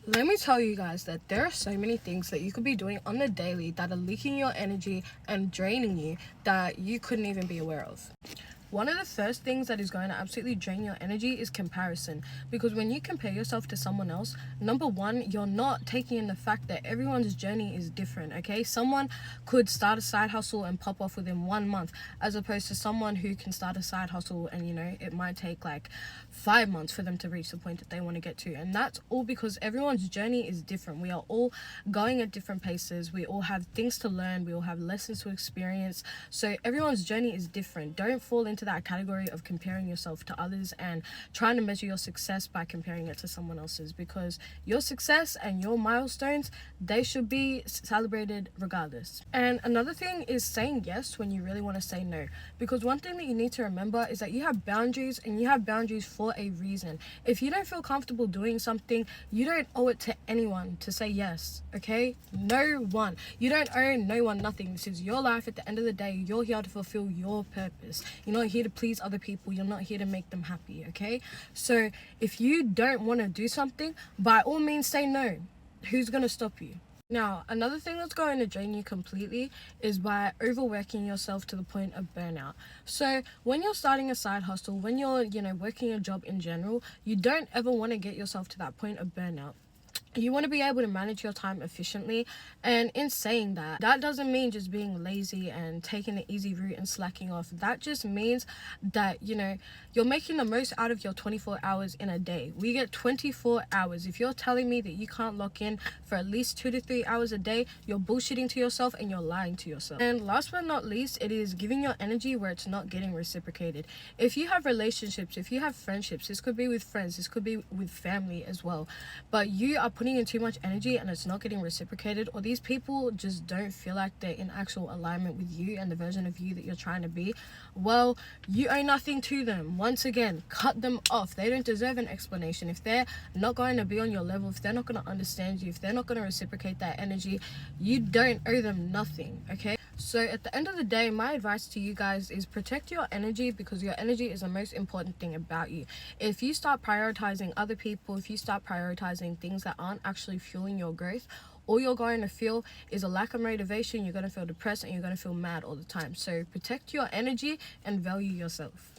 Let me tell you guys that there are so many things that you could be doing on the daily that are leaking your energy and draining you that you couldn't even be aware of. One of the first things that is going to absolutely drain your energy is comparison. Because when you compare yourself to someone else, number one, you're not taking in the fact that everyone's journey is different, okay? Someone could start a side hustle and pop off within 1 month, as opposed to someone who can start a side hustle and, it might take like 5 months for them to reach the point that they want to get to. And that's all because everyone's journey is different. We are all going at different paces. We all have things to learn. We all have lessons to experience. So everyone's journey is different. Don't fall into that category of comparing yourself to others and trying to measure your success by comparing it to someone else's, because your success and your milestones, they should be celebrated regardless. And another thing is saying yes when you really want to say no, because one thing that you need to remember is that you have boundaries, and you have boundaries for a reason. If you don't feel comfortable doing something, you don't owe it to anyone to say yes, okay? No one. You don't owe no one nothing. This is your life. At the end of the day, you're here to fulfill your purpose. You're not here to please other people. You're not here to make them happy, okay? So if you don't want to do something, by all means say no. Who's going to stop you? Now, another thing that's going to drain you completely is by overworking yourself to the point of burnout. So when you're starting a side hustle, when you're, working a job in general, you don't ever want to get yourself to that point of burnout. You want to be able to manage your time efficiently. And in saying that, that doesn't mean just being lazy and taking the easy route and slacking off. That just means that, you're making the most out of your 24 hours in a day. We get 24 hours. If you're telling me that you can't lock in for at least 2 to 3 hours a day, you're bullshitting to yourself and you're lying to yourself. And last but not least, it is giving your energy where it's not getting reciprocated. If you have relationships, if you have friendships, this could be with friends, this could be with family as well, but you are putting in too much energy and it's not getting reciprocated, or these people just don't feel like they're in actual alignment with you and the version of you that you're trying to be, well, you owe nothing to them. Once again, cut them off. They don't deserve an explanation. If they're not going to be on your level, if they're not going to understand you, if they're not going to reciprocate that energy, you don't owe them nothing, okay? So at the end of the day, my advice to you guys is protect your energy, because your energy is the most important thing about you. If you start prioritizing other people, if you start prioritizing things that aren't actually fueling your growth, all you're going to feel is a lack of motivation. You're going to feel depressed and you're going to feel mad all the time. So protect your energy and value yourself.